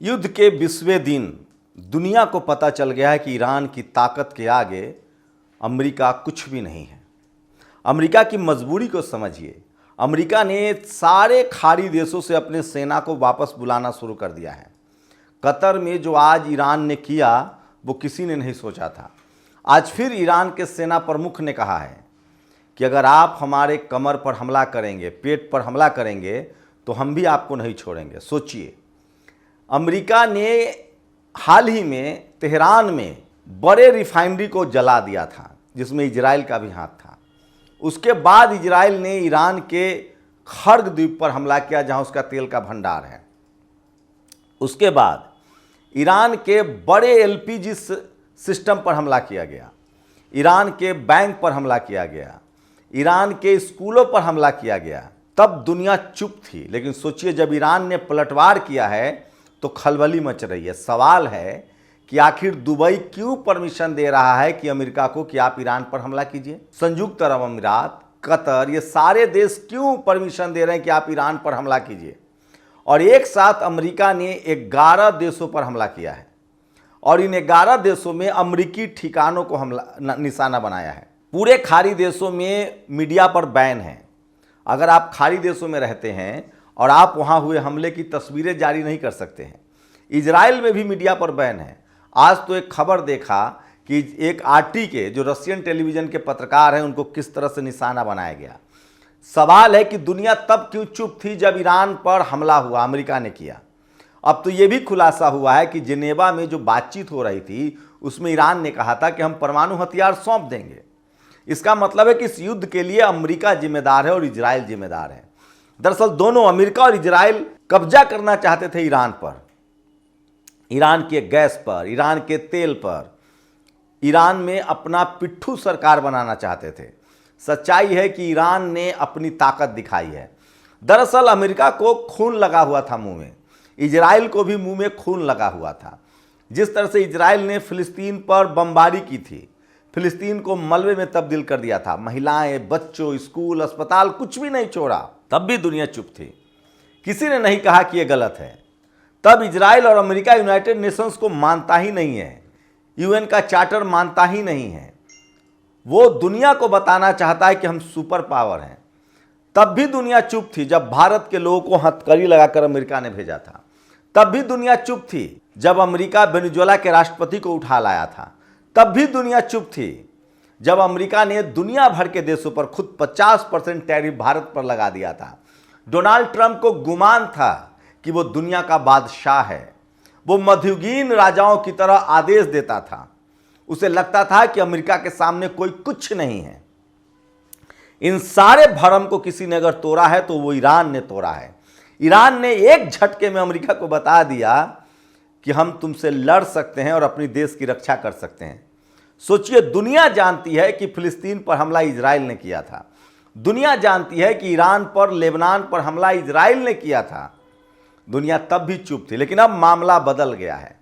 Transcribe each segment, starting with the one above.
युद्ध के 20वें दिन दुनिया को पता चल गया है कि ईरान की ताकत के आगे अमेरिका कुछ भी नहीं है। अमेरिका की मजबूरी को समझिए। अमेरिका ने सारे खाड़ी देशों से अपने सेना को वापस बुलाना शुरू कर दिया है। कतर में जो आज ईरान ने किया वो किसी ने नहीं सोचा था। आज फिर ईरान के सेना प्रमुख ने कहा है कि अगर आप हमारे कमर पर हमला करेंगे, पेट पर हमला करेंगे तो हम भी आपको नहीं छोड़ेंगे। सोचिए, अमेरिका ने हाल ही में तेहरान में बड़े रिफाइनरी को जला दिया था जिसमें इजराइल का भी हाथ था। उसके बाद इजराइल ने ईरान के खर्ग द्वीप पर हमला किया जहां उसका तेल का भंडार है। उसके बाद ईरान के बड़े एलपीजी सिस्टम पर हमला किया गया, ईरान के बैंक पर हमला किया गया, ईरान के स्कूलों पर हमला किया गया। तब दुनिया चुप थी, लेकिन सोचिए जब ईरान ने पलटवार किया है तो खलबली मच रही है। सवाल है कि आखिर दुबई क्यों परमिशन दे रहा है कि अमेरिका को कि आप ईरान पर हमला कीजिए। संयुक्त अरब अमीरात, कतर, ये सारे देश क्यों परमिशन दे रहे हैं कि आप ईरान पर हमला कीजिए। और एक साथ अमेरिका ने 11 देशों पर हमला किया है और इन 11 देशों में अमेरिकी ठिकानों को हमला निशाना बनाया है। पूरे खाड़ी देशों में मीडिया पर बैन है। अगर आप खाड़ी देशों में रहते हैं और आप वहां हुए हमले की तस्वीरें जारी नहीं कर सकते हैं। इजराइल में भी मीडिया पर बैन है। आज तो एक खबर देखा कि एक आरटी के जो रशियन टेलीविजन के पत्रकार हैं उनको किस तरह से निशाना बनाया गया। सवाल है कि दुनिया तब क्यों चुप थी जब ईरान पर हमला हुआ, अमेरिका ने किया। अब तो ये भी खुलासा हुआ है कि जिनेवा में जो बातचीत हो रही थी उसमें ईरान ने कहा था कि हम परमाणु हथियार सौंप देंगे। इसका मतलब है कि इस युद्ध के लिए अमेरिका जिम्मेदार है और इजराइल जिम्मेदार है। दरअसल दोनों, अमेरिका और इजराइल, कब्जा करना चाहते थे ईरान पर, ईरान के गैस पर, ईरान के तेल पर। ईरान में अपना पिट्ठू सरकार बनाना चाहते थे। सच्चाई है कि ईरान ने अपनी ताकत दिखाई है। दरअसल अमेरिका को खून लगा हुआ था मुंह में, इजराइल को भी मुंह में खून लगा हुआ था। जिस तरह से इजराइल ने फिलिस्तीन पर बमबारी की थी, फिलिस्तीन को मलबे में तब्दील कर दिया था, महिलाएं, बच्चों, स्कूल, अस्पताल कुछ भी नहीं छोड़ा, तब भी दुनिया चुप थी। किसी ने नहीं कहा कि यह गलत है। तब इजराइल और अमेरिका यूनाइटेड नेशंस को मानता ही नहीं है, यूएन का चार्टर मानता ही नहीं है। वो दुनिया को बताना चाहता है कि हम सुपर पावर हैं। तब भी दुनिया चुप थी जब भारत के लोगों को हथकड़ी लगाकर अमेरिका ने भेजा था। तब भी दुनिया चुप थी जब अमेरिका वेनेजुएला के राष्ट्रपति को उठा लाया था। तब भी दुनिया चुप थी जब अमेरिका ने दुनिया भर के देशों पर खुद 50% टैरिफ भारत पर लगा दिया था। डोनाल्ड ट्रंप को गुमान था कि वो दुनिया का बादशाह है। वो मध्ययुगीन राजाओं की तरह आदेश देता था। उसे लगता था कि अमेरिका के सामने कोई कुछ नहीं है। इन सारे भरम को किसी ने अगर तोड़ा है तो वो ईरान ने तोड़ा है। ईरान ने एक झटके में अमेरिका को बता दिया कि हम तुमसे लड़ सकते हैं और अपनी देश की रक्षा कर सकते हैं। सोचिए, दुनिया जानती है कि फिलिस्तीन पर हमला इजराइल ने किया था। दुनिया जानती है कि ईरान पर, लेबनान पर हमला इजराइल ने किया था। दुनिया तब भी चुप थी, लेकिन अब मामला बदल गया है।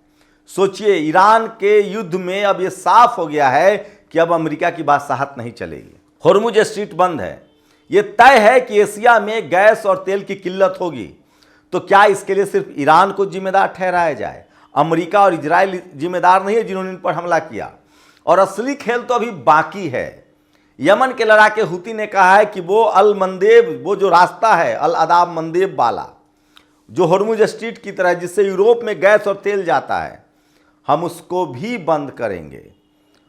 सोचिए, ईरान के युद्ध में अब यह साफ हो गया है कि अब अमेरिका की बादशाहत नहीं चलेगी। होर्मुज स्ट्रीट बंद है। यह तय है कि एशिया में गैस और तेल की किल्लत होगी। तो क्या इसके लिए सिर्फ ईरान को जिम्मेदार ठहराया जाए? अमेरिका और इजराइल जिम्मेदार नहीं है जिन्होंने इन पर हमला किया। और असली खेल तो अभी बाकी है। यमन के लड़ाके हुती ने कहा है कि वो अल मंदेब, वो जो रास्ता है अल अदाब मंदेब वाला, जो होर्मुज स्ट्रीट की तरह जिससे यूरोप में गैस और तेल जाता है, हम उसको भी बंद करेंगे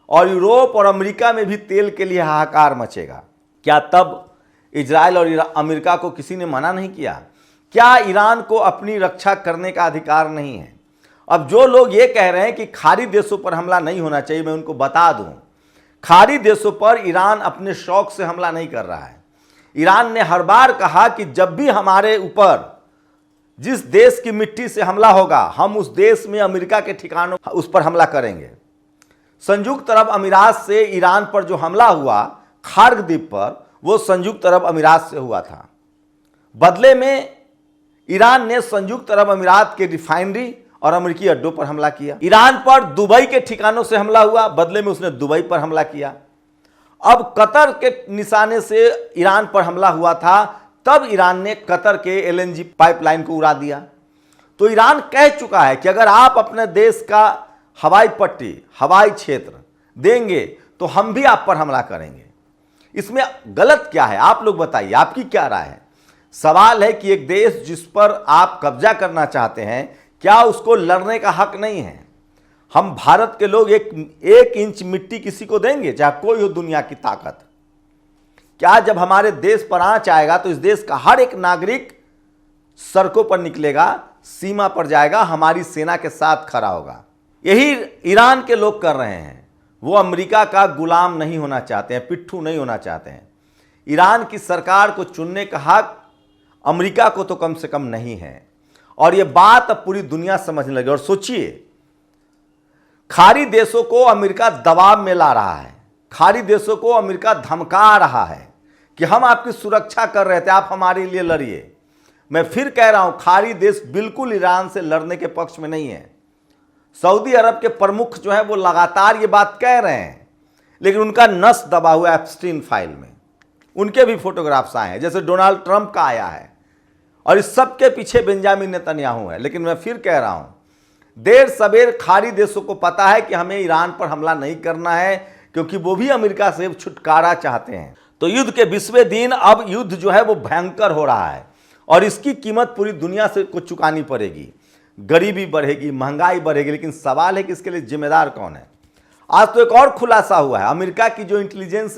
और यूरोप और अमेरिका में भी तेल के लिए हाहाकार मचेगा। क्या तब इजराइल और अमेरिका को किसी ने मना नहीं किया? क्या ईरान को अपनी रक्षा करने का अधिकार नहीं है? अब जो लोग ये कह रहे हैं कि खाड़ी देशों पर हमला नहीं होना चाहिए, मैं उनको बता दूं, खाड़ी देशों पर ईरान अपने शौक से हमला नहीं कर रहा है। ईरान ने हर बार कहा कि जब भी हमारे ऊपर जिस देश की मिट्टी से हमला होगा, हम उस देश में अमेरिका के ठिकानों उस पर हमला करेंगे। संयुक्त अरब अमीरात से ईरान पर जो हमला हुआ खार्ग द्वीप पर, वो संयुक्त अरब अमीरात से हुआ था। बदले में ईरान ने संयुक्त अरब अमीरात के रिफाइनरी और अमेरिकी अड्डों पर हमला किया। ईरान पर दुबई के ठिकानों से हमला हुआ, बदले में उसने दुबई पर हमला किया। अब कतर के निशाने से ईरान पर हमला हुआ था, तब ईरान ने कतर के एलएनजी पाइपलाइन को उड़ा दिया। तो ईरान कह चुका है कि अगर आप अपने देश का हवाई पट्टी, हवाई क्षेत्र देंगे तो हम भी आप पर हमला करेंगे। इसमें गलत क्या है, आप लोग बताइए, आपकी क्या राय है? सवाल है कि एक देश जिस पर आप कब्जा करना चाहते हैं, क्या उसको लड़ने का हक नहीं है? हम भारत के लोग एक इंच मिट्टी किसी को देंगे, चाहे कोई हो दुनिया की ताकत? क्या जब हमारे देश पर आंच आएगा तो इस देश का हर एक नागरिक सड़कों पर निकलेगा, सीमा पर जाएगा, हमारी सेना के साथ खड़ा होगा? यही ईरान के लोग कर रहे हैं। वो अमेरिका का गुलाम नहीं होना चाहते हैं, पिट्ठू नहीं होना चाहते हैं। ईरान की सरकार को चुनने का हक अमेरिका को तो कम से कम नहीं है, और ये बात अब पूरी दुनिया समझने लगी। और सोचिए, खाड़ी देशों को अमेरिका दबाव में ला रहा है, खाड़ी देशों को अमेरिका धमका रहा है कि हम आपकी सुरक्षा कर रहे थे, आप हमारे लिए लड़िए। मैं फिर कह रहा हूं, खाड़ी देश बिल्कुल ईरान से लड़ने के पक्ष में नहीं है। सऊदी अरब के प्रमुख जो है वो लगातार ये बात कह रहे हैं, लेकिन उनका नस दबा हुआ एप्स्टीन फाइल में। उनके भी फोटोग्राफ्स आए हैं, जैसे डोनाल्ड ट्रंप का आया है, और इस सब के पीछे बेंजामिन नेतन्याहू है। लेकिन मैं फिर कह रहा हूं, देर सवेर खाड़ी देशों को पता है कि हमें ईरान पर हमला नहीं करना है, क्योंकि वो भी अमेरिका से छुटकारा चाहते हैं। तो युद्ध के 20वें दिन अब युद्ध जो है वो भयंकर हो रहा है, और इसकी कीमत पूरी दुनिया से को चुकानी पड़ेगी। गरीबी बढ़ेगी, महंगाई बढ़ेगी, लेकिन सवाल है कि इसके लिए जिम्मेदार कौन है? आज तो एक और खुलासा हुआ है। अमेरिका की जो इंटेलिजेंस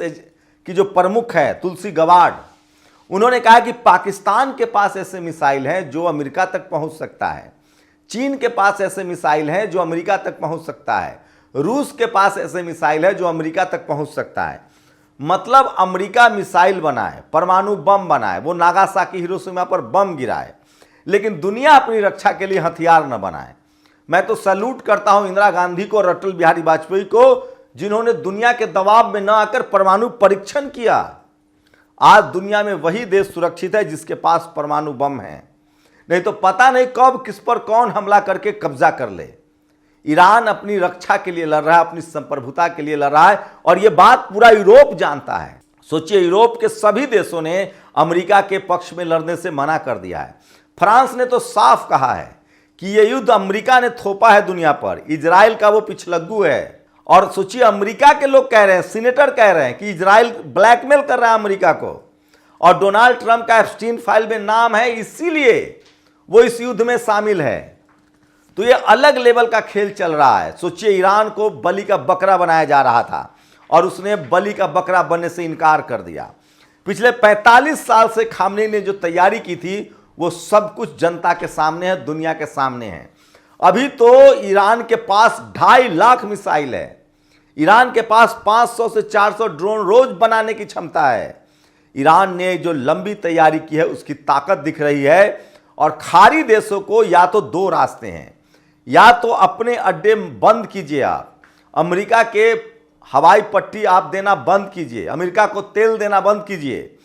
की जो प्रमुख है तुलसी गबार्ड, उन्होंने कहा कि पाकिस्तान के पास ऐसे मिसाइल हैं जो अमेरिका तक पहुंच सकता है, चीन के पास ऐसे मिसाइल हैं जो अमेरिका तक पहुंच सकता है, रूस के पास ऐसे मिसाइल है जो अमेरिका तक पहुंच सकता है। मतलब अमेरिका मिसाइल बनाए, परमाणु बम बनाए, वो नागासाकी हिरोशिमा पर बम गिराए, लेकिन दुनिया अपनी रक्षा के लिए हथियार न बनाए। मैं तो सैल्यूट करता हूं इंदिरा गांधी को और अटल बिहारी वाजपेयी को, जिन्होंने दुनिया के दबाव में न आकर परमाणु परीक्षण किया। आज दुनिया में वही देश सुरक्षित है जिसके पास परमाणु बम है, नहीं तो पता नहीं कब किस पर कौन हमला करके कब्जा कर ले। ईरान अपनी रक्षा के लिए लड़ रहा है, अपनी संप्रभुता के लिए लड़ रहा है, और यह बात पूरा यूरोप जानता है। सोचिए, यूरोप के सभी देशों ने अमेरिका के पक्ष में लड़ने से मना कर दिया है। फ्रांस ने तो साफ कहा है कि यह युद्ध अमेरिका ने थोपा है दुनिया पर, इजराइल का वो पिछलग्गू है। और सोचिए, अमेरिका के लोग कह रहे हैं, सीनेटर कह रहे हैं कि इजराइल ब्लैकमेल कर रहा है अमेरिका को, और डोनाल्ड ट्रंप का एप्स्टीन फाइल में नाम है, इसीलिए वो इस युद्ध में शामिल है। तो ये अलग लेवल का खेल चल रहा है। सोचिए, ईरान को बलि का बकरा बनाया जा रहा था और उसने बलि का बकरा बनने से इनकार कर दिया। पिछले 45 साल से खामनेई ने जो तैयारी की थी वो सब कुछ जनता के सामने है, दुनिया के सामने है। अभी तो ईरान के पास 2.5 लाख मिसाइल है, ईरान के पास 500 से 400 ड्रोन रोज बनाने की क्षमता है। ईरान ने जो लंबी तैयारी की है उसकी ताकत दिख रही है। और खाड़ी देशों को या तो 2 रास्ते हैं, या तो अपने अड्डे बंद कीजिए, आप अमेरिका के हवाई पट्टी आप देना बंद कीजिए, अमेरिका को तेल देना बंद कीजिए।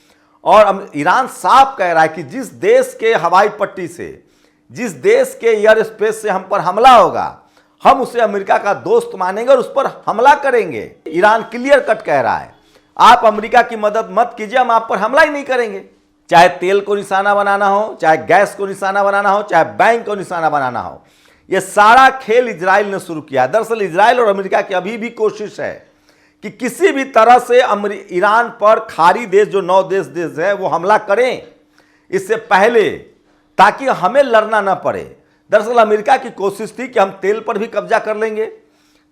और ईरान साफ कह रहा है कि जिस देश के हवाई पट्टी से, जिस देश के एयर स्पेस से हम पर हमला होगा, हम उसे अमेरिका का दोस्त मानेंगे और उस पर हमला करेंगे। ईरान क्लियर कट कह रहा है, आप अमेरिका की मदद मत कीजिए, हम आप पर हमला ही नहीं करेंगे। चाहे तेल को निशाना बनाना हो, चाहे गैस को निशाना बनाना हो, चाहे बैंक को निशाना बनाना हो, यह सारा खेल इजराइल ने शुरू किया है। दरअसल इजराइल और अमेरिका की अभी भी कोशिश है कि किसी भी तरह से ईरान पर खाड़ी देश जो 9 देश है वो हमला करें इससे पहले, ताकि हमें लड़ना ना पड़े। दरअसल अमेरिका की कोशिश थी कि हम तेल पर भी कब्जा कर लेंगे,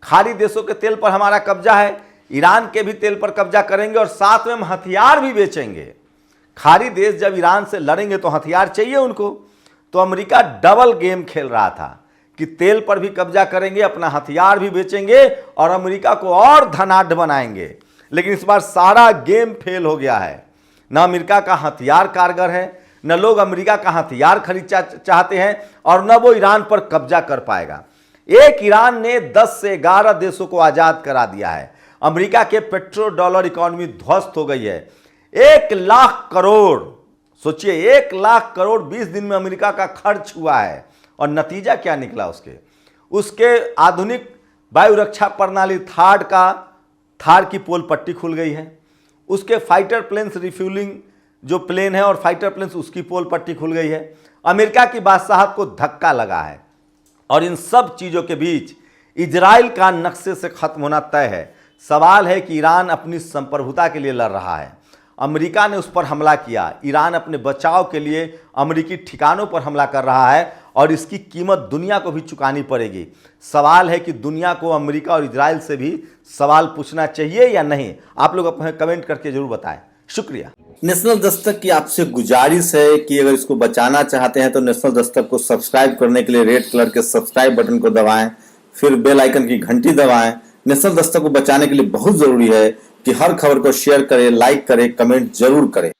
खाड़ी देशों के तेल पर हमारा कब्जा है, ईरान के भी तेल पर कब्जा करेंगे और साथ में हम हथियार भी बेचेंगे। खाड़ी देश जब ईरान से लड़ेंगे तो हथियार चाहिए उनको। तो अमेरिका डबल गेम खेल रहा था कि तेल पर भी कब्जा करेंगे, अपना हथियार भी बेचेंगे और अमेरिका को और धनाढ़ बनाएंगे। लेकिन इस बार सारा गेम फेल हो गया है। न अमेरिका का हथियार कारगर है, न लोग अमेरिका का हथियार खरीद चाहते हैं, और न वो ईरान पर कब्जा कर पाएगा। एक ईरान ने 10 से 11 देशों को आज़ाद करा दिया है। अमेरिका के पेट्रो डॉलर इकोनॉमी ध्वस्त हो गई है। 1 लाख करोड़, सोचिए 1 लाख करोड़ 20 दिन में अमेरिका का खर्च हुआ है। और नतीजा क्या निकला उसके आधुनिक वायु रक्षा प्रणाली थार की पोल पट्टी खुल गई है। उसके फाइटर प्लेन्स रिफ्यूलिंग जो प्लेन है और फाइटर प्लेन्स उसकी पोल पट्टी खुल गई है। अमेरिका की बादशाहत को धक्का लगा है और इन सब चीज़ों के बीच इजराइल का नक्शे से खत्म होना तय है। सवाल है कि ईरान अपनी संप्रभुता के लिए लड़ रहा है। अमेरिका ने उस पर हमला किया, ईरान अपने बचाव के लिए अमेरिकी ठिकानों पर हमला कर रहा है और इसकी कीमत दुनिया को भी चुकानी पड़ेगी। सवाल है कि दुनिया को अमेरिका और इजराइल से भी सवाल पूछना चाहिए या नहीं। आप लोग अपने कमेंट करके जरूर बताएं। शुक्रिया। नेशनल दस्तक की आपसे गुजारिश है कि अगर इसको बचाना चाहते हैं तो नेशनल दस्तक को सब्सक्राइब करने के लिए रेड कलर के सब्सक्राइब बटन को दबाएं, फिर बेल आइकन की घंटी दबाएं। नेशनल दस्तक को बचाने के लिए बहुत जरूरी है कि हर खबर को शेयर करें, लाइक करें, कमेंट जरूर करें।